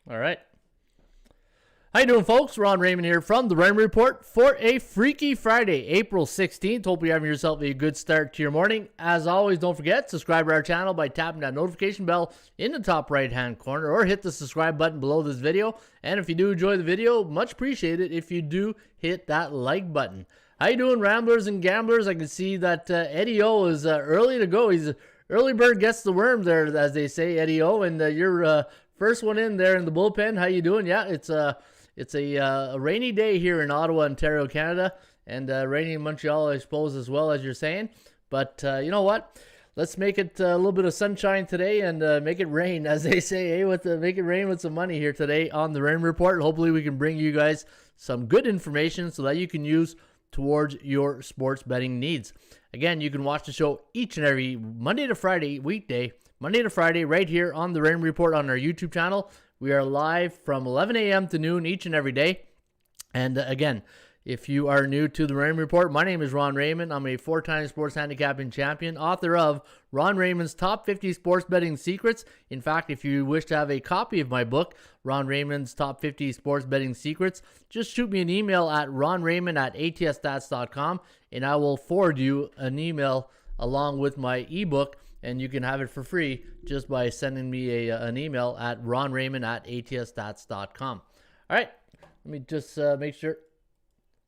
All right. How you doing, folks? Ron Raymond here from the Raymond Report for a Freaky Friday, April 16th. Hope you're having yourself a good start to your morning. As always, don't forget, subscribe to our channel by tapping that notification bell in the top right-hand corner or hit the subscribe button below this video. And if you do enjoy the video, much appreciated if you do hit that like button. How you doing, Ramblers and Gamblers? I can see that Eddie O is early to go. He's early bird gets the worm there, as they say, Eddie O. And you're first one in there in the bullpen. How you doing? Yeah, it's a rainy day here in Ottawa, Ontario, Canada, and rainy in Montreal, I suppose, as well, as you're saying. But you know what? Let's make it a little bit of sunshine today and make it rain, as they say, make it rain with some money here today on the Rain Report. Hopefully we can bring you guys some good information so that you can use towards your sports betting needs. Again, you can watch the show each and every Monday to Friday, weekday, Monday to Friday, right here on the Rain Report on our YouTube channel. We are live from 11 a.m. to noon each and every day. And again, if you are new to the Raymond Report, my name is Ron Raymond. I'm a four-time sports handicapping champion, author of Ron Raymond's Top 50 Sports Betting Secrets. In fact, if you wish to have a copy of my book, Ron Raymond's Top 50 Sports Betting Secrets, just shoot me an email at ronraymond@atsstats.com, and I will forward you an email along with my ebook, and you can have it for free just by sending me an email at ronraymond@atsstats.com. All right, let me just make sure.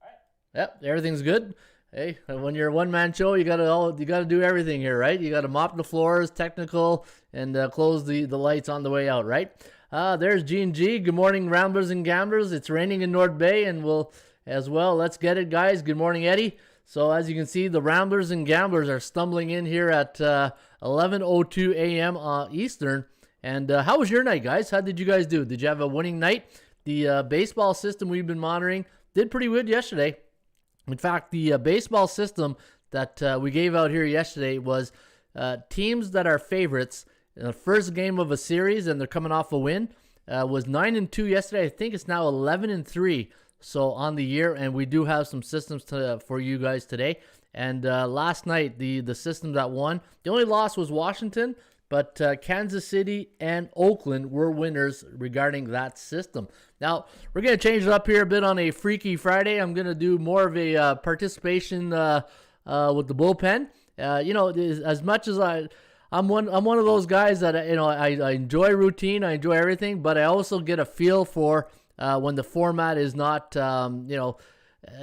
All right. Yep, everything's good. Hey, when you're a one-man show, you gotta do everything here, right? You gotta mop the floors, technical, and close the lights on the way out, right? There's G&G. Good morning, Ramblers and Gamblers. It's raining in North Bay, and we'll as well. Let's get it, guys. Good morning, Eddie. So as you can see, the Ramblers and Gamblers are stumbling in here at 11:02 a.m. Eastern. And how was your night, guys? How did you guys do? Did you have a winning night? The baseball system we've been monitoring did pretty good yesterday. In fact, the baseball system that we gave out here yesterday was teams that are favorites in the first game of a series, and they're coming off a win. Was 9-2 yesterday. I think it's now 11-3. So on the year, and we do have some systems for you guys today. And last night, the system that won, the only loss was Washington, but Kansas City and Oakland were winners regarding that system. Now, we're going to change it up here a bit on a Freaky Friday. I'm going to do more of a participation with the bullpen. As much as I'm one of those guys that I enjoy routine, I enjoy everything, but I also get a feel for when the format is not,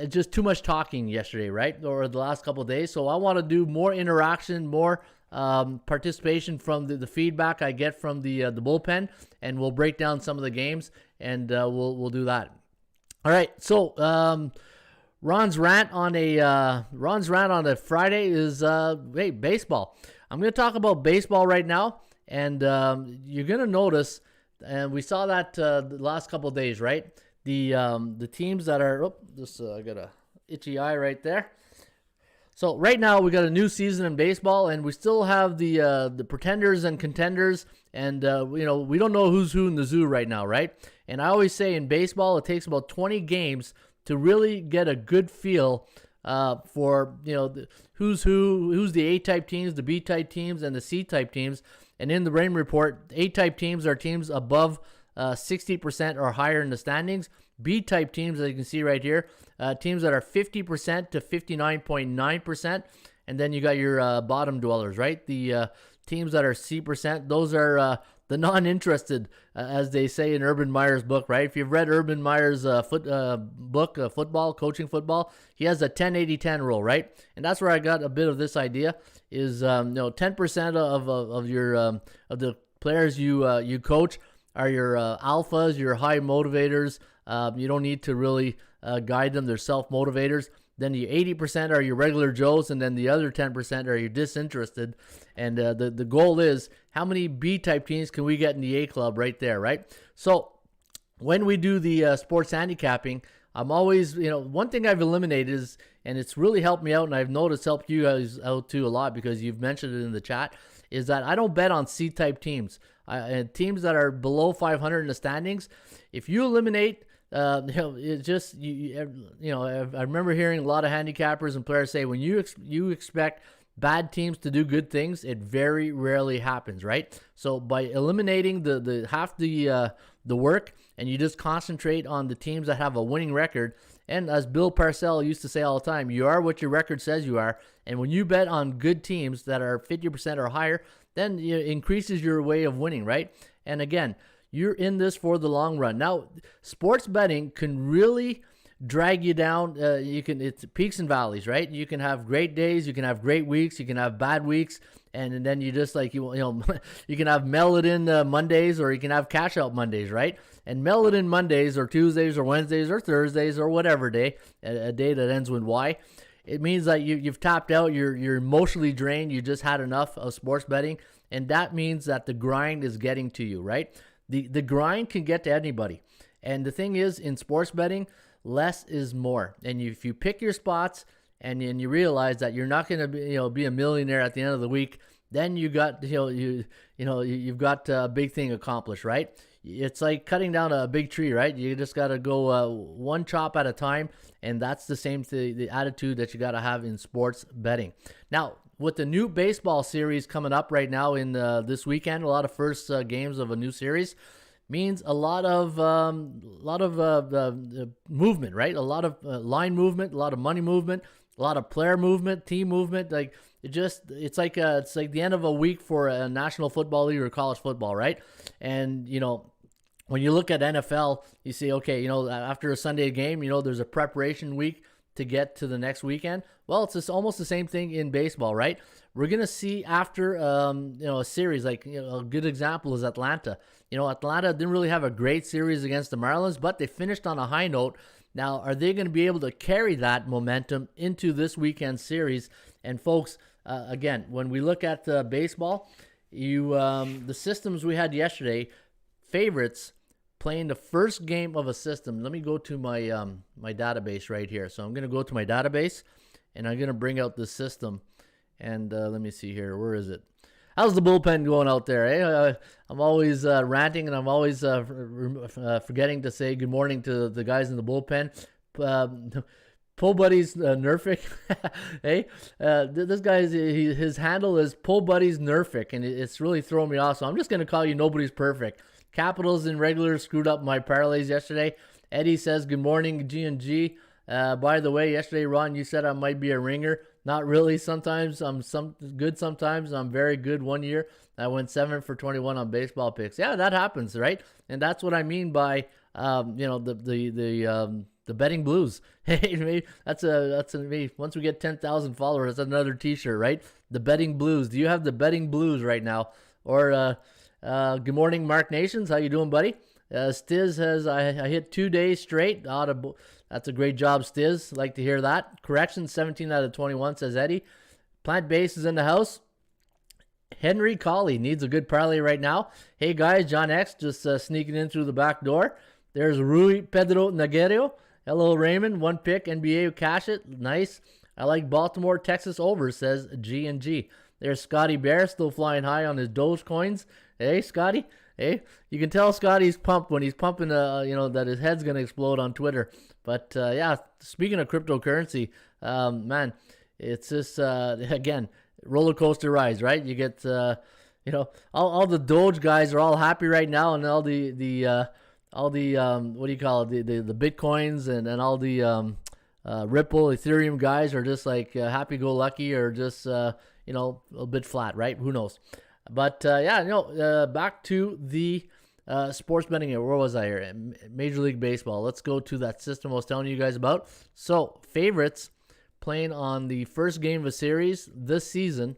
just too much talking yesterday, right? Or the last couple of days. So I want to do more interaction, more participation from the feedback I get from the bullpen, and we'll break down some of the games, and we'll do that. All right. So Ron's rant on a Friday is baseball. I'm going to talk about baseball right now, and you're going to notice. And we saw that the last couple of days, right? The teams that are, I got a itchy eye right there. So right now we got a new season in baseball, and we still have the pretenders and contenders, and we don't know who's who in the zoo right now, right? And I always say in baseball it takes about 20 games to really get a good feel for who's the A-type teams, the B-type teams, and the C-type teams. And in the Rain Report, A-type teams are teams above 60% or higher in the standings. B-type teams, as you can see right here, teams that are 50% to 59.9%. And then you got your bottom dwellers, right? The teams that are C%, those are the non-interested, as they say in Urban Meyer's book, right? If you've read Urban Meyer's book, Football, Coaching Football, he has a 10-80-10 rule, right? And that's where I got a bit of this idea is 10% of your of the players you coach are your alphas, your high motivators. You don't need to really guide them. They're self-motivators. Then the 80% are your regular Joes, and then the other 10% are your disinterested. And the goal is how many B-type teams can we get in the A club right there, right? So when we do the sports handicapping, I'm always, one thing I've eliminated is, and it's really helped me out, and I've noticed helped you guys out too a lot because you've mentioned it in the chat, is that I don't bet on C-type teams. Teams that are below 500 in the standings, if you eliminate, it's just, I remember hearing a lot of handicappers and players say when you expect bad teams to do good things, it very rarely happens, right? So by eliminating the half the work, and you just concentrate on the teams that have a winning record, and as Bill Parcells used to say all the time, you are what your record says you are. And when you bet on good teams that are 50% or higher, then it increases your way of winning, right? And again, you're in this for the long run. Now, sports betting can really drag you down. It's peaks and valleys, right? You can have great days, you can have great weeks, you can have bad weeks, and then you just like you can have mail it in Mondays, or you can have cash out Mondays, right? And mail it in Mondays or Tuesdays or Wednesdays or Thursdays or whatever day, a day that ends with Y. It means that you've tapped out, you're emotionally drained, you just had enough of sports betting, and that means that the grind is getting to you, right? The grind can get to anybody. And the thing is, in sports betting, less is more. And if you pick your spots and you realize that you're not going to be a millionaire at the end of the week, then you've got a big thing accomplished, right? It's like cutting down a big tree, right? You just got to go one chop at a time, and that's the same thing, the attitude that you got to have in sports betting. Now, with the new baseball series coming up right now in this weekend, a lot of first games of a new series means a lot of movement, right? A lot of line movement, a lot of money movement, a lot of player movement, team movement. Like it's like the end of a week for a National Football League or college football, right? And when you look at NFL, you see, okay, after a Sunday game, there's a preparation week to get to the next weekend. Well, it's just almost the same thing in baseball, right? We're gonna see after a series, like a good example is Atlanta. Atlanta didn't really have a great series against the Marlins, but they finished on a high note. Now, are they going to be able to carry that momentum into this weekend series? And folks, again, when we look at baseball, the systems we had yesterday, favorites playing the first game of a system. Let me go to my my database right here. So I'm going to go to my database, and I'm going to bring out the system. And let me see here. Where is it? How's the bullpen going out there? Eh? I'm always ranting, and I'm always forgetting to say good morning to the guys in the bullpen. Pull Buddies Nerfic. Hey, this guy's his handle is Pull Buddies Nerfic, and it's really throwing me off. So I'm just going to call you Nobody's Perfect. Capitals and regulars screwed up my parlays yesterday. Eddie says good morning, G&G. By the way, yesterday, Ron, you said I might be a ringer. Not really. Sometimes I'm good. Sometimes I'm very good. One year I went 7 for 21 on baseball picks. Yeah, that happens, right? And that's what I mean by the betting blues. Hey, maybe that's maybe once we get 10,000 followers, that's another T-shirt, right? The betting blues. Do you have the betting blues right now? Or good morning, Mark Nations. How you doing, buddy? Stiz says I hit 2 days straight. That's a great job, Stiz. Like to hear that. Correction, 17 out of 21, says Eddie. Plant Base is in the house. Henry Colley needs a good parlay right now. Hey, guys, John X just sneaking in through the back door. There's Rui Pedro Naguerio. Hello, Raymond. One pick, NBA cash it. Nice. I like Baltimore, Texas over, says G&G. There's Scotty Bear still flying high on his Dogecoins. Hey, Scotty. Hey, you can tell Scotty's pumped when he's pumping, that his head's going to explode on Twitter. But, yeah, speaking of cryptocurrency, man, it's just, again, roller coaster rides, right? You get, all the Doge guys are all happy right now, and all the what do you call it, the Bitcoins and all the Ripple, Ethereum guys are just like happy-go-lucky or just, a bit flat, right? Who knows? But, back to the sports betting here. Where was I here? Major League Baseball. Let's go to that system I was telling you guys about. So, favorites playing on the first game of a series this season.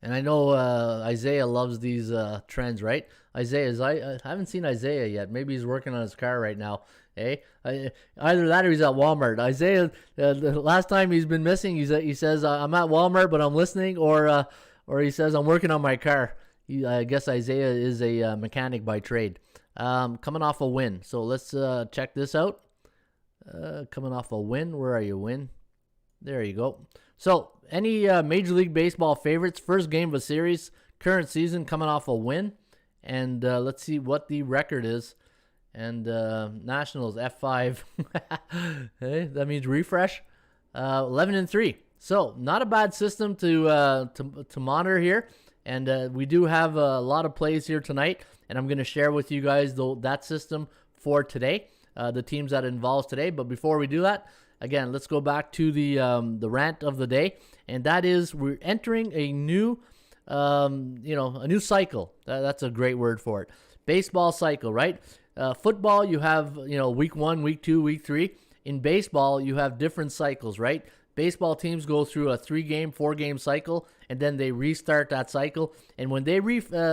And I know Isaiah loves these trends, right? I haven't seen Isaiah yet. Maybe he's working on his car right now. Hey, either that or he's at Walmart. Isaiah, the last time he's been missing, he says, I'm at Walmart, but I'm listening, or he says, I'm working on my car. I guess Isaiah is a mechanic by trade. Coming off a win. So let's check this out. Coming off a win. Where are you, win? There you go. So any Major League Baseball favorites, first game of a series, current season, coming off a win. And let's see what the record is. And Nationals, F5. Hey, that means refresh. 11-3. So not a bad system to monitor here. And we do have a lot of plays here tonight, and I'm going to share with you guys that system for today, the teams that it involves today. But before we do that, again, let's go back to the rant of the day, and that is we're entering a new a new cycle. That's a great word for it. Baseball cycle, right? Football, you have week 1, week 2, week 3. In baseball, you have different cycles, right? Baseball teams go through a 3-game, 4-game cycle, and then they restart that cycle. And when they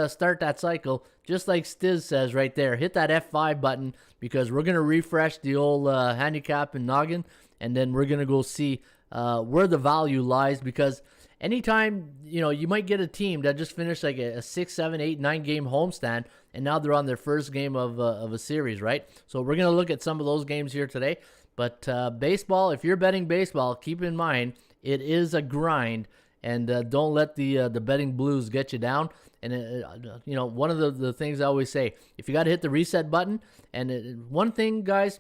start that cycle, just like Stiz says right there, hit that F5 button, because we're going to refresh the old handicap and noggin, and then we're going to go see where the value lies. Because anytime, you might get a team that just finished like a 6, 7, 8, 9-game homestand, and now they're on their first game of a series, right? So we're going to look at some of those games here today. But baseball, if you're betting baseball, keep in mind it is a grind, and don't let the betting blues get you down. And one of the things I always say, if you got to hit the reset button, and one thing, guys,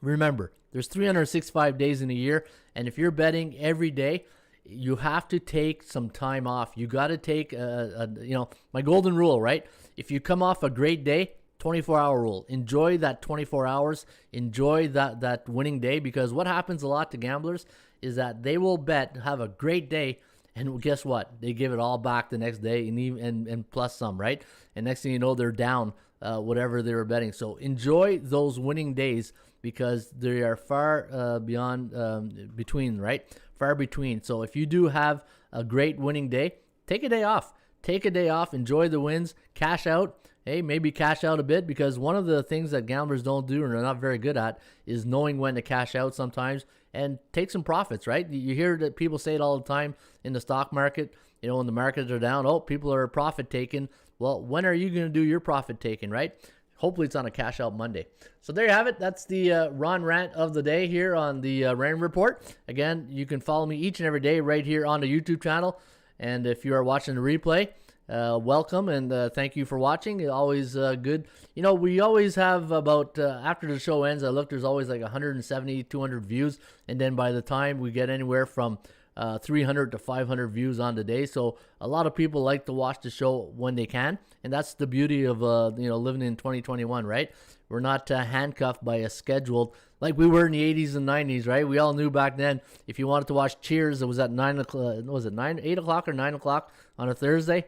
remember, there's 365 days in a year, and if you're betting every day, you have to take some time off. You got to take my golden rule, right? If you come off a great day, 24-hour rule. Enjoy that 24 hours. Enjoy that winning day, because what happens a lot to gamblers is that they will bet, have a great day, and guess what? They give it all back the next day, and plus some, right? And next thing you know, they're down whatever they were betting. So enjoy those winning days, because they are far between, right? Far between. So if you do have a great winning day, take a day off. Take a day off. Enjoy the wins. Cash out. Hey, maybe cash out a bit, because one of the things that gamblers don't do and are not very good at is knowing when to cash out sometimes and take some profits, right? You hear that people say it all the time in the stock market. When the markets are down, people are profit taking. Well, when are you going to do your profit taking, right? Hopefully it's on a cash out Monday. So there you have it. That's the Ron rant of the day here on the Raymond Report. Again, you can follow me each and every day right here on the YouTube channel. And if you are watching the replay, welcome, and thank you for watching. Always good. We always have about, after the show ends, I look, there's always like 170, 200 views. And then by the time we get anywhere from 300 to 500 views on the day. So a lot of people like to watch the show when they can. And that's the beauty of, living in 2021, right? We're not handcuffed by a scheduled, like we were in the 80s and 90s, right? We all knew back then, if you wanted to watch Cheers, it was at 8 o'clock or 9 o'clock on a Thursday.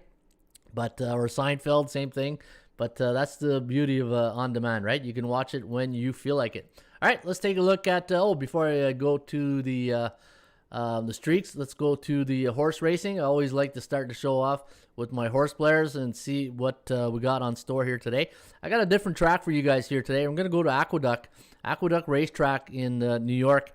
But or Seinfeld, same thing. But that's the beauty of on demand, right? You can watch it when you feel like it. All right, let's take a look at. Before I go to the streaks, let's go to the horse racing. I always like to start the show off with my horse players and see what we got on store here today. I got a different track for you guys here today. I'm going to go to Aqueduct Racetrack in New York,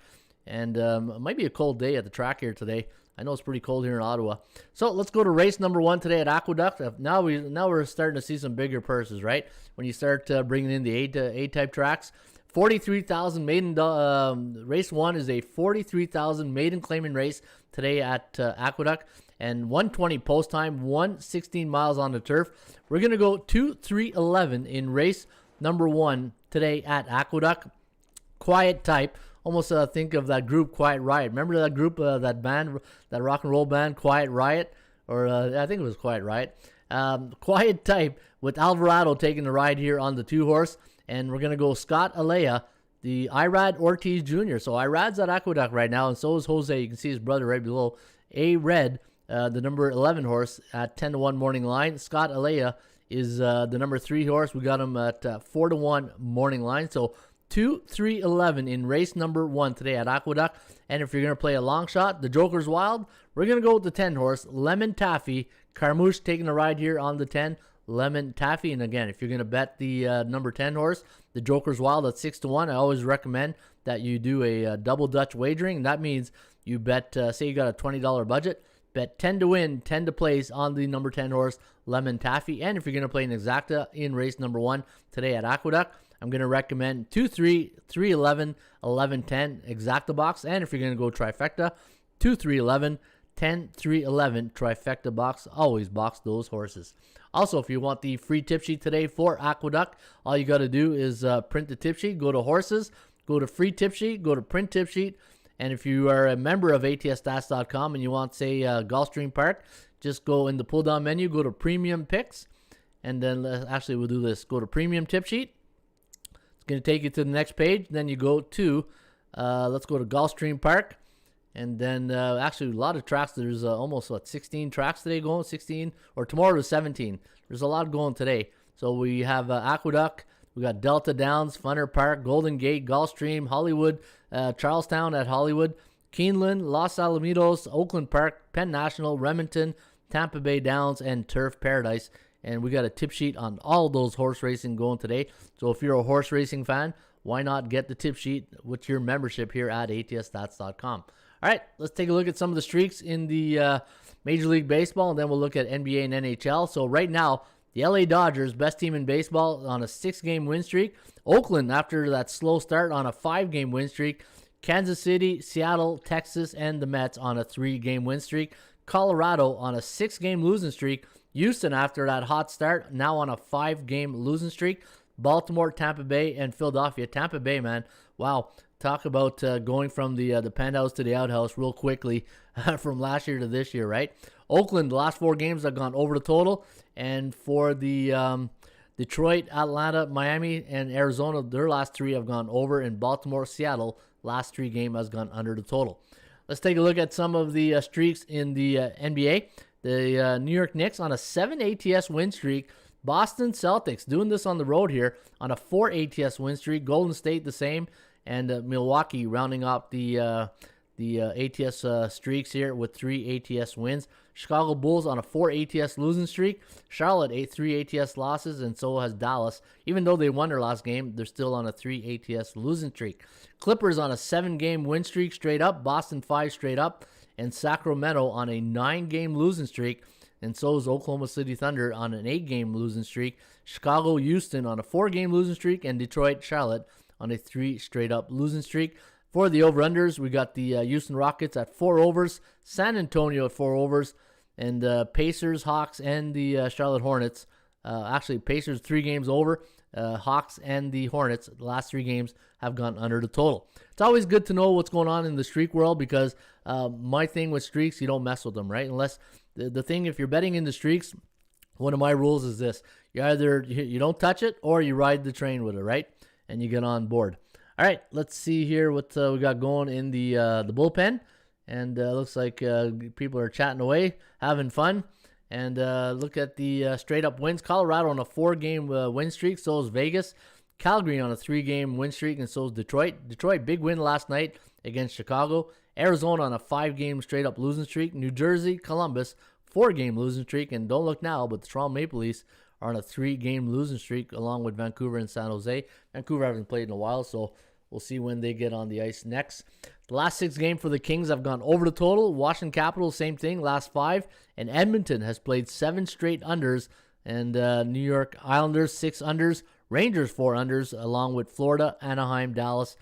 and it might be a cold day at the track here today. I know it's pretty cold here in Ottawa. So let's go to race number 1 today at Aqueduct. Now we're starting to see some bigger purses, right? When you start bringing in the A-type tracks. 43,000 maiden, race 1 is a 43,000 maiden claiming race today at Aqueduct. And 120 post time, 116 miles on the turf. We're going to go 2-3-11 in race number 1 today at Aqueduct. Quiet type. Almost think of that group Quiet Riot. Remember that group, that band, that rock and roll band, Quiet Riot? Or I think it was Quiet Riot. Quiet type with Alvarado taking the ride here on the 2-horse. And we're going to go Scott Alea, the Irad Ortiz Jr. So Irad's at Aqueduct right now, and so is Jose. You can see his brother right below. A-Red, the number 11 horse at 10-1 morning line. Scott Alea is the number 3 horse. We got him at 4-1 morning line. So 2-3-11 in race number 1 today at Aqueduct. And if you're going to play a long shot, the Joker's Wild, we're going to go with the 10 horse, Lemon Taffy. Carmouche taking a ride here on the 10, Lemon Taffy. And again, if you're going to bet the number 10 horse, the Joker's Wild at 6-1, I always recommend that you do a double Dutch wagering. And that means you bet, say you got a $20 budget, bet 10 to win, 10 to place on the number 10 horse, Lemon Taffy. And if you're going to play an exacta in race number 1 today at Aqueduct, I'm going to recommend 2-3, 3-11, 11-10 exacta box. And if you're going to go trifecta, 2-3-11, 10-3-11 trifecta box. Always box those horses. Also, if you want the free tip sheet today for Aqueduct, all you got to do is print the tip sheet, go to horses, go to free tip sheet, go to print tip sheet, And if you are a member of ATSstats.com and you want, say, Gulfstream Park, just go in the pull-down menu, go to Premium Picks, and then actually we'll do this. Go to Premium Tip Sheet. It's going to take you to the next page. Then you go to, let's go to Gulfstream Park. And then actually a lot of tracks. There's almost, 16 tracks today going? 16? Or tomorrow is 17. There's a lot going today. So we have Aqueduct. We got Delta Downs, Funner Park, Golden Gate, Gulfstream, Hollywood, Charlestown at Hollywood, Keeneland, Los Alamitos, Oakland Park, Penn National, Remington, Tampa Bay Downs, and Turf Paradise. And we got a tip sheet on all those horse racing going today. So if you're a horse racing fan, why not get the tip sheet with your membership here at ATSstats.com. All right, let's take a look at some of the streaks in the Major League Baseball, and then we'll look at NBA and NHL. So right now, the LA Dodgers, best team in baseball, on a 6-game win streak. Oakland, after that slow start, on a 5-game win streak. Kansas City, Seattle, Texas, and the Mets on a 3-game win streak. Colorado on a 6-game losing streak. Houston, after that hot start, now on a 5-game losing streak. Baltimore, Tampa Bay, and Philadelphia. Tampa Bay, man, wow. Talk about going from the penthouse to the outhouse real quickly from last year to this year, right? Oakland, the last 4 games have gone over the total. And for the Detroit, Atlanta, Miami, and Arizona, their last 3 have gone over. And Baltimore, Seattle, last 3 games has gone under the total. Let's take a look at some of the streaks in the NBA. The New York Knicks on a 7 ATS win streak. Boston Celtics doing this on the road here on a 4 ATS win streak. Golden State the same. And Milwaukee rounding up the ATS streaks here with 3 ATS wins. Chicago Bulls on a 4 ATS losing streak. Charlotte 3 ATS losses, and so has Dallas. Even though they won their last game, they're still on a 3 ATS losing streak. Clippers on a 7-game win streak straight up. Boston 5 straight up. And Sacramento on a 9-game losing streak. And so is Oklahoma City Thunder on an 8-game losing streak. Chicago, Houston on a 4-game losing streak. And Detroit, Charlotte on a 3 straight-up losing streak. For the over-unders, we got the Houston Rockets at 4 overs, San Antonio at 4 overs, and Pacers, Hawks, and the Charlotte Hornets. Actually, Pacers 3 games over. Hawks and the Hornets, the last 3 games, have gone under the total. It's always good to know what's going on in the streak world because my thing with streaks, you don't mess with them, right? Unless the thing, if you're betting in the streaks, one of my rules is this. You either you don't touch it or you ride the train with it, right? And you get on board. All right, let's see here what we got going in the bullpen. And looks like people are chatting away, having fun. And look at the straight-up wins. Colorado on a 4-game win streak, so is Vegas. Calgary on a 3-game win streak, and so is Detroit. Detroit, big win last night against Chicago. Arizona on a 5-game straight-up losing streak. New Jersey, Columbus, 4-game losing streak. And don't look now, but the Toronto Maple Leafs are on a 3-game losing streak along with Vancouver and San Jose. Vancouver hasn't played in a while, so we'll see when they get on the ice next. The last 6 games for the Kings have gone over the total. Washington Capitals, same thing, last 5. And Edmonton has played 7 straight unders. And New York Islanders, 6 unders. Rangers, 4 unders, along with Florida, Anaheim, Dallas,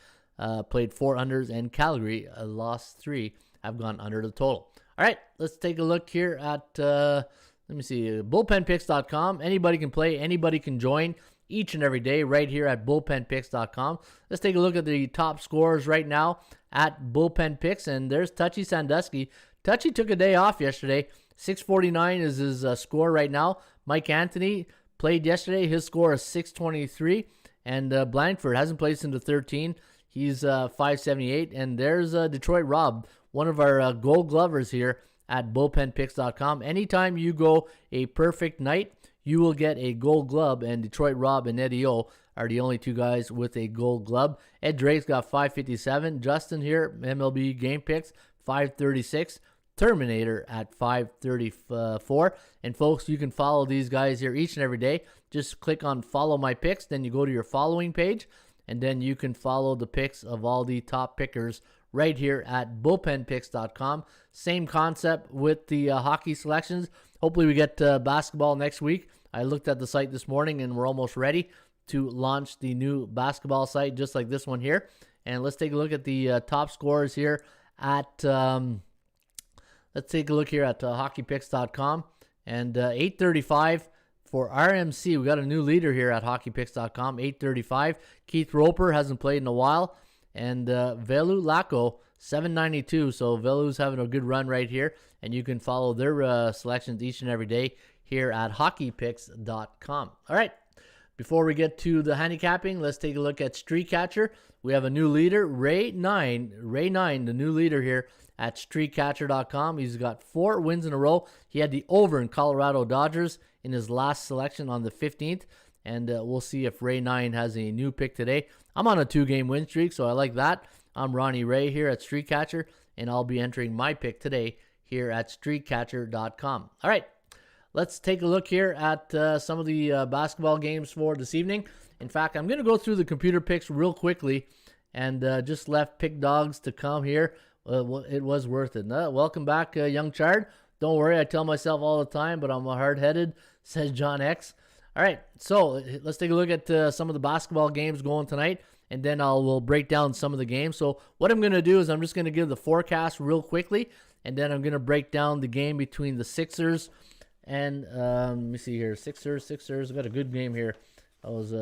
played 4 unders. And Calgary, lost 3, have gone under the total. All right, let's take a look here at, let me see, bullpenpicks.com. Anybody can play, anybody can join each and every day right here at bullpenpicks.com. Let's take a look at the top scorers right now at Bullpen Picks, and there's Touchy Sandusky. Touchy took a day off yesterday. 649 is his score right now. Mike Anthony played yesterday. His score is 623, and Blandford hasn't played since the 13. He's 578, and there's Detroit Rob, one of our gold glovers here at bullpenpicks.com. Anytime you go a perfect night, you will get a gold glove, and Detroit Rob and Eddie O are the only 2 guys with a gold glove. Ed Drake's got 557. Justin here, MLB Game Picks, 536. Terminator at 534. And folks, you can follow these guys here each and every day. Just click on follow my picks, then you go to your following page, and then you can follow the picks of all the top pickers right here at bullpenpicks.com. Same concept with the hockey selections. Hopefully we get basketball next week. I looked at the site this morning and we're almost ready to launch the new basketball site just like this one here. And let's take a look at the top scorers here at let's take a look here at hockeypicks.com. And 835 for RMC. We got a new leader here at hockeypicks.com, 835. Keith Roper hasn't played in a while. And Velu Lacko $7.92. So Velu's having a good run right here, and you can follow their selections each and every day here at hockeypicks.com. All right. Before we get to the handicapping, let's take a look at Streakcatcher. We have a new leader, Ray9, the new leader here at Streakcatcher.com. He's got 4 wins in a row. He had the over in Colorado Dodgers in his last selection on the 15th, and we'll see if Ray9 has a new pick today. I'm on a 2-game win streak, so I like that. I'm Ronnie Ray here at Streakcatcher, and I'll be entering my pick today here at Streakcatcher.com. All right. Let's take a look here at some of the basketball games for this evening. In fact, I'm going to go through the computer picks real quickly and just left Pick Dogs to come here. It was worth it. Welcome back, Young Chard. Don't worry, I tell myself all the time, but I'm hard-headed, says John X. All right, so let's take a look at some of the basketball games going tonight, and then we'll break down some of the games. So what I'm going to do is I'm just going to give the forecast real quickly, and then I'm going to break down the game between the Sixers and let me see here. Sixers. We got a good game here. That was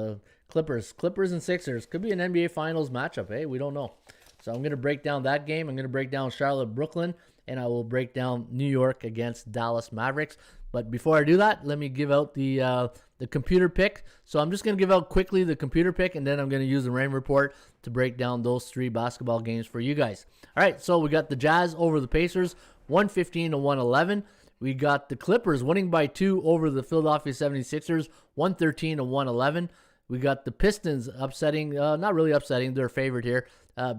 Clippers and Sixers. Could be an NBA Finals matchup. Hey, we don't know. So I'm going to break down that game. I'm going to break down Charlotte, Brooklyn, and I will break down New York against Dallas Mavericks. But before I do that, let me give out the computer pick. So I'm just going to give out quickly the computer pick, and then I'm going to use the rain report to break down those 3 basketball games for you guys. All right, so we got the Jazz over the Pacers, 115-111. We got the Clippers winning by 2 over the Philadelphia 76ers, 113-111. We got the Pistons upsetting, not really upsetting, they're favored here,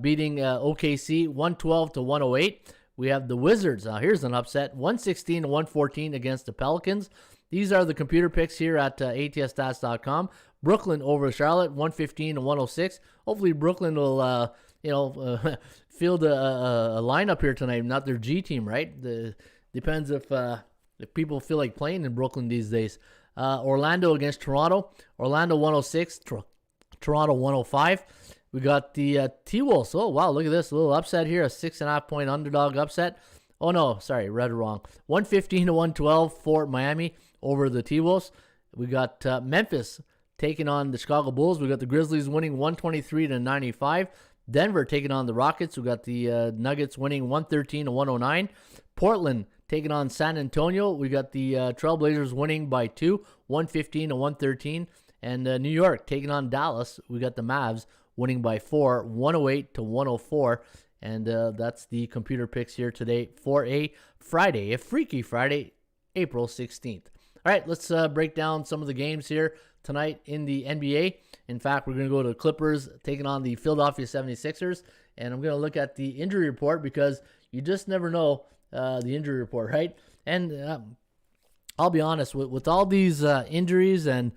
beating OKC, 112-108. We have the Wizards, here's an upset, 116-114 against the Pelicans. These are the computer picks here at ATSstats.com. Brooklyn over Charlotte, 115-106. Hopefully Brooklyn will, field a lineup here tonight, not their G team, right? Depends if people feel like playing in Brooklyn these days. Orlando against Toronto. Orlando 106, Toronto 105. We got the T-Wolves. Oh, wow, look at this. A little upset here. A 6.5-point underdog upset. Oh, no, sorry, read it wrong. 115-112 for Miami over the T-Wolves. We got Memphis taking on the Chicago Bulls. We got the Grizzlies winning 123-95. Denver taking on the Rockets. We got the Nuggets winning 113-109. Portland taking on San Antonio. We got the Trailblazers winning by 2, 115-113. And New York taking on Dallas. We got the Mavs winning by 4, 108-104. And that's the computer picks here today for a Friday, a Freaky Friday, April 16th. All right, let's break down some of the games here tonight in the NBA. In fact, we're going to go to the Clippers taking on the Philadelphia 76ers. And I'm going to look at the injury report because you just never know the injury report, right? And I'll be honest, with all these injuries and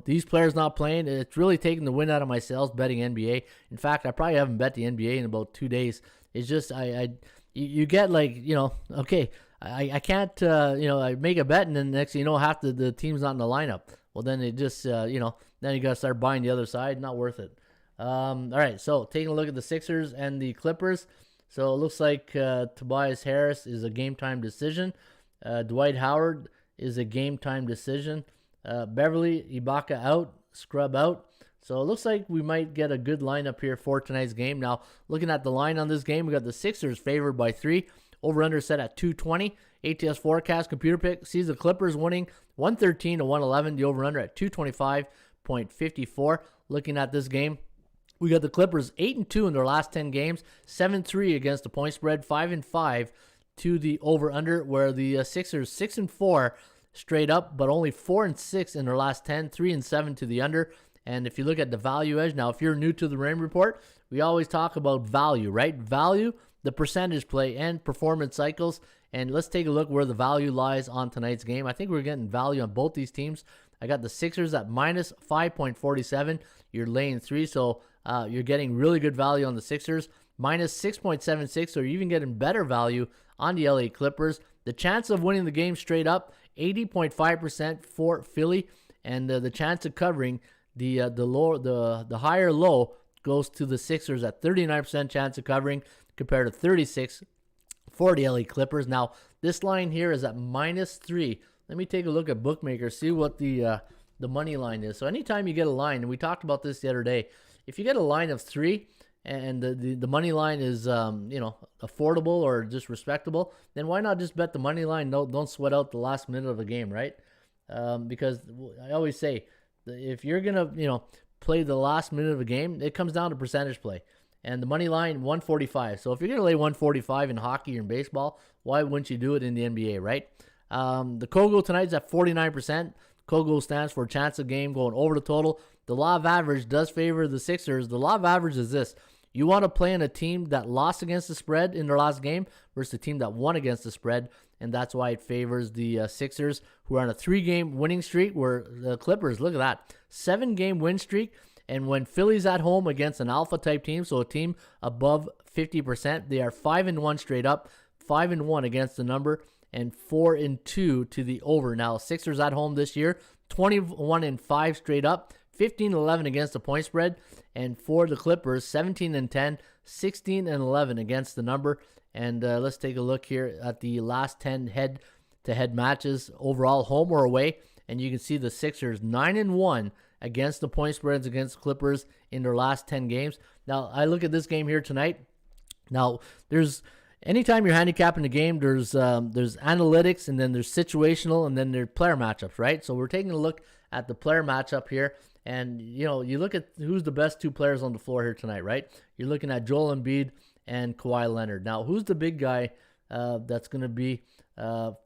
these players not playing, it's really taking the wind out of my sails betting NBA. In fact, I probably haven't bet the NBA in about 2 days. It's just you get like, okay, I can't I make a bet and then next thing you know half the team's not in the lineup. Well, then it just then you got to start buying the other side. Not worth it. All right, so taking a look at the Sixers and the Clippers. So it looks like Tobias Harris is a game-time decision. Dwight Howard is a game-time decision. Beverly, Ibaka out, Scrub out. So it looks like we might get a good lineup here for tonight's game. Now, looking at the line on this game, we got the Sixers favored by 3. Over-under set at 220. ATS forecast computer pick sees the Clippers winning 113-111. The over-under at 225.54. Looking at this game, we got the Clippers 8-2 in their last 10 games, 7-3 against the point spread, 5-5 to the over-under, where the Sixers 6-4 straight up, but only 4-6 in their last 10, 3-7 to the under. And if you look at the value edge, now if you're new to the Rain Report, we always talk about value, right? Value, the percentage play, and performance cycles. And let's take a look where the value lies on tonight's game. I think we're getting value on both these teams. I got the Sixers at minus 5.47. You're laying 3, so you're getting really good value on the Sixers. Minus 6.76, so you're even getting better value on the LA Clippers. The chance of winning the game straight up, 80.5% for Philly. And the chance of covering the higher low goes to the Sixers at 39% chance of covering compared to 36 for the LA Clippers. Now, this line here is at minus 3. Let me take a look at bookmakers, see what the money line is. So anytime you get a line, and we talked about this the other day, if you get a line of 3, and the money line is affordable or just respectable, then why not just bet the money line? Don't sweat out the last minute of the game, right? Because I always say, if you're gonna play the last minute of a game, it comes down to percentage play. And the money line 145. So if you're gonna lay 145 in hockey or in baseball, why wouldn't you do it in the NBA, right? The Kogo tonight's at 49%. Kogo stands for chance of game going over the total. The law of average does favor the Sixers. The law of average is this: you want to play in a team that lost against the spread in their last game versus a team that won against the spread, and that's why it favors the Sixers, who are on a 3-game winning streak, where the Clippers, look at that, 7-game win streak. And when Philly's at home against an alpha-type team, so a team above 50%, they are 5-1 straight up, 5-1 against the number, and 4-2 to the over. Now, Sixers at home this year, 21-5 straight up, 15-11 against the point spread, and for the Clippers, 17-10, 16-11 against the number. And let's take a look here at the last 10 head-to-head matches overall, home or away, and you can see the Sixers 9-1 against the point spreads against Clippers in their last 10 games. Now, I look at this game here tonight. Now, anytime you're handicapping the game, there's analytics, and then there's situational, and then there's player matchups, right? So we're taking a look at the player matchup here, and you look at who's the best 2 players on the floor here tonight, right? You're looking at Joel Embiid and Kawhi Leonard. Now, who's the big guy that's going to be so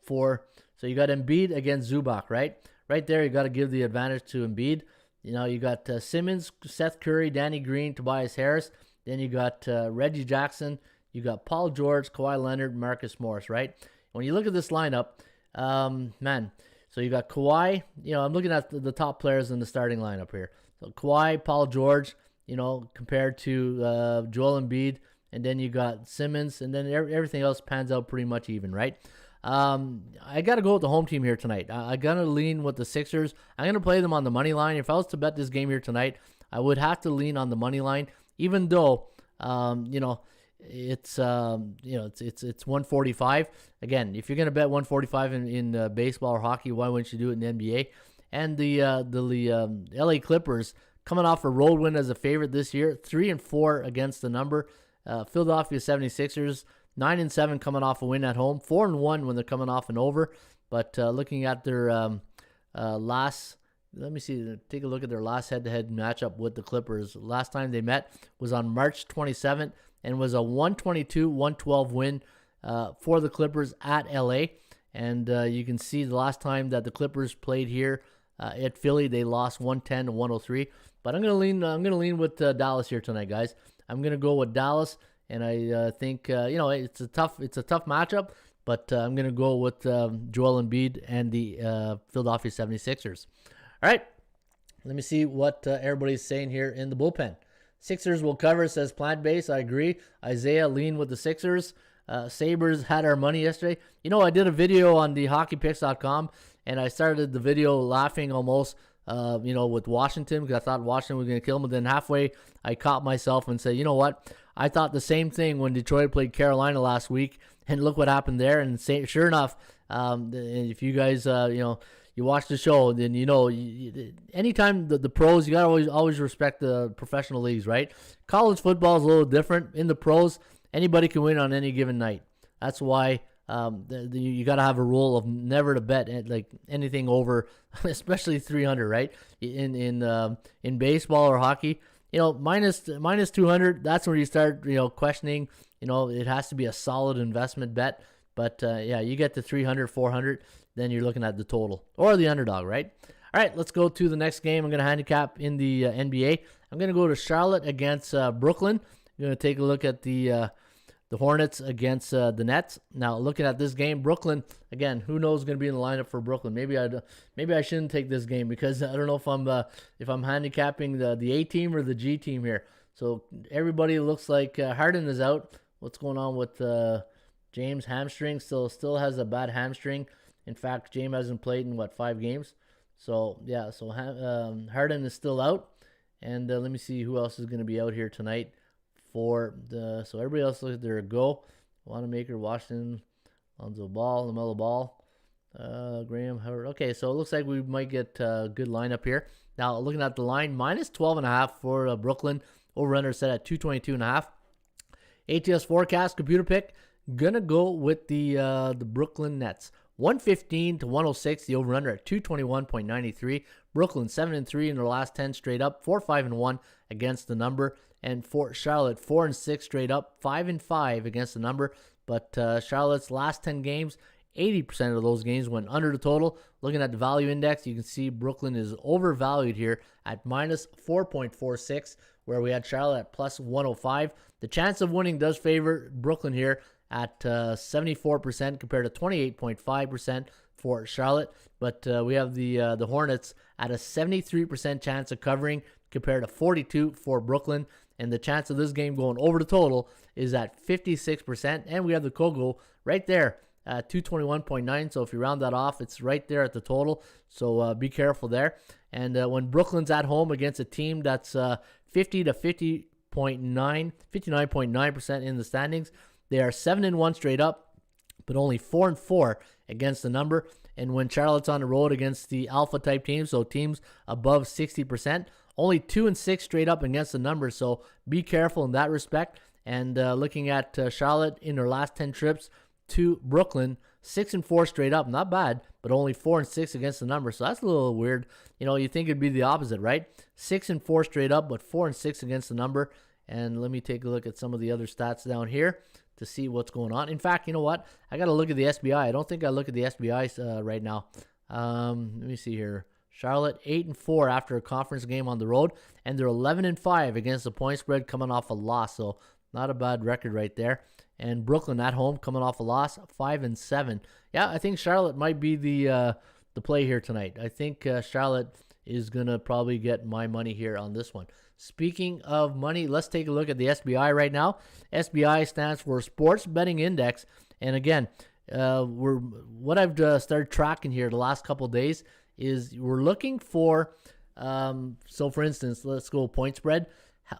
you got Embiid against Zubac, right? Right there, you got to give the advantage to Embiid. You got Simmons, Seth Curry, Danny Green, Tobias Harris. Then you got Reggie Jackson. You got Paul George, Kawhi Leonard, Marcus Morris, right? When you look at this lineup, so you got Kawhi. I'm looking at the top players in the starting lineup here. So Kawhi, Paul George, compared to Joel Embiid. And then you got Simmons. And then everything else pans out pretty much even, right? I got to go with the home team here tonight. I got to lean with the Sixers. I'm going to play them on the money line. If I was to bet this game here tonight, I would have to lean on the money line, even though, it's 145. Again, if you're going to bet 145 in baseball or hockey, why wouldn't you do it in the NBA? And the LA Clippers coming off a road win as a favorite this year, 3-4 against the number. Philadelphia 76ers, 9-7 coming off a win at home, 4-1 when they're coming off an over. But looking at their last, let me see, take a look at their last head-to-head matchup with the Clippers. Last time they met was on March 27th and was a 122-112 win for the Clippers at LA. And you can see the last time that the Clippers played here at Philly, they lost 110-103. But I'm gonna lean with Dallas here tonight, guys. I'm gonna go with Dallas. And I think it's a tough matchup, but I'm gonna go with Joel Embiid and the Philadelphia 76ers. All right, let me see what everybody's saying here in the bullpen. Sixers will cover, says Plant Base. I agree. Isaiah, lean with the Sixers. Sabres had our money yesterday. I did a video on the hockeypicks.com, and I started the video laughing almost. With Washington, because I thought Washington was going to kill them. And then halfway, I caught myself and said, you know what? I thought the same thing when Detroit played Carolina last week, and look what happened there. And sure enough, if you guys, you watch the show, then anytime the pros, you got to always respect the professional leagues, right? College football is a little different. In the pros, anybody can win on any given night. That's why you got to have a rule of never to bet like anything over, especially 300, right? In baseball or hockey, minus 200. That's where you start, questioning. It has to be a solid investment bet. But you get to 300, 400, then you're looking at the total or the underdog, right? All right, let's go to the next game. I'm going to handicap in the NBA. I'm going to go to Charlotte against Brooklyn. I'm going to take a look at the Hornets against the Nets. Now, looking at this game, Brooklyn, again, who knows is going to be in the lineup for Brooklyn. Maybe I shouldn't take this game because I don't know if I'm handicapping the A team or the G team here. So everybody looks like Harden is out. What's going on with James? Hamstring, still has a bad hamstring. In fact, James hasn't played in 5 games. So yeah, Harden is still out. And let me see who else is going to be out here tonight. So everybody else looks there. Go, Wanamaker, Washington, Lonzo Ball, LaMelo Ball, Graham Howard. Okay, so it looks like we might get a good lineup here. Now looking at the line, minus 12.5 for Brooklyn Over-under set at 222.5. ATS forecast, computer pick, gonna go with the Brooklyn Nets. 115 to 106, the over-under at 221.93. Brooklyn 7-3 in their last 10 straight up, 4-5-1 against the number. And for Charlotte, 4-6 straight up, 5-5 against the number. But Charlotte's last 10 games, 80% of those games went under the total. Looking at the value index, you can see Brooklyn is overvalued here at minus 4.46, where we had Charlotte at plus 105. The chance of winning does favor Brooklyn here at 74% compared to 28.5% for Charlotte. But we have the Hornets at a 73% chance of covering compared to 42 for Brooklyn. And the chance of this game going over the total is at 56%. And we have the Kogo right there at 221.9. So if you round that off, it's right there at the total. So be careful there. And when Brooklyn's at home against a team that's 50 to 59.9% in the standings, they are 7-1 straight up, but only 4-4 against the number. And when Charlotte's on the road against the alpha type teams, so teams above 60%, only 2-6 straight up against the number. So be careful in that respect. And looking at Charlotte in their last 10 trips to Brooklyn, 6-4 straight up, not bad, but only 4-6 against the number. So that's a little weird. You know, you think it'd be the opposite, right? 6-4 straight up, but 4-6 against the number. And let me take a look at some of the other stats down here to see what's going on. In fact, you know what? I got to look at the SBI. I don't think I look at the SBI right now. Let me see here. Charlotte 8-4 after a conference game on the road, and they're 11-5 against the point spread coming off a loss. So not a bad record right there. And Brooklyn at home coming off a loss, 5-7. Yeah, I think Charlotte might be the play here tonight. I think Charlotte is gonna probably get my money here on this one. Speaking of money, let's take a look at the SBI right now. SBI stands for Sports Betting Index, and again, what I've started tracking here the last couple of days is we're looking for. So, for instance, let's go point spread.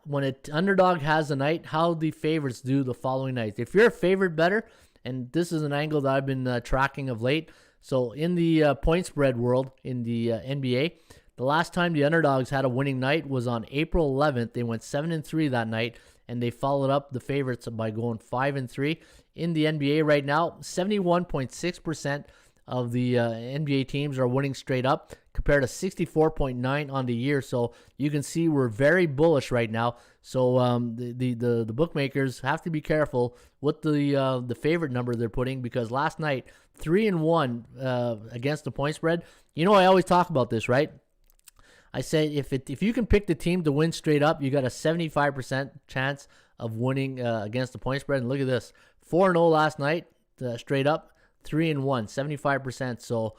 When an underdog has a night, how the favorites do the following nights. If you're a favorite better, and this is an angle that I've been tracking of late. So in the point spread world in the NBA, the last time the underdogs had a winning night was on April 11th. They went 7-3 that night, and they followed up the favorites by going 5-3. In the NBA right now, 71.6% of the NBA teams are winning straight up compared to 64.9 on the year. So you can see we're very bullish right now. So the bookmakers have to be careful with the favorite number they're putting, because last night 3-1 against the point spread. You know, I always talk about this, right? I say if you can pick the team to win straight up, you got a 75% chance of winning against the point spread. And look at this, 4-0 last night straight up. 3-1, 75%. So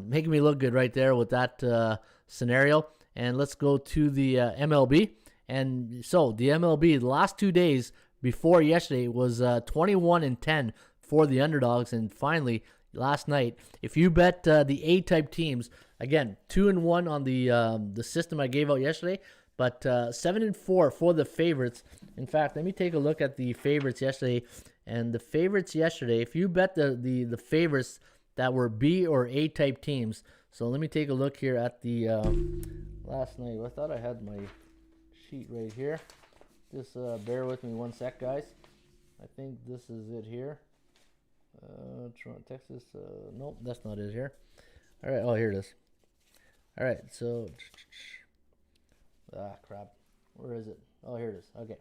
making me look good right there with that scenario. And let's go to the MLB. And so the MLB, the last 2 days before yesterday was 21-10 for the underdogs. And finally, last night, if you bet the A-type teams, again, 2-1 on the system I gave out yesterday, but 7-4 for the favorites. In fact, let me take a look at the favorites yesterday. And the favorites yesterday, if you bet the favorites that were B or A type teams. So let me take a look here at the last night. I thought I had my sheet right here. Just bear with me one sec, guys. I think this is it here. Toronto, Texas. Nope, that's not it here. All right. Oh, here it is. All right. So, crap. Where is it? Oh, here it is. Okay.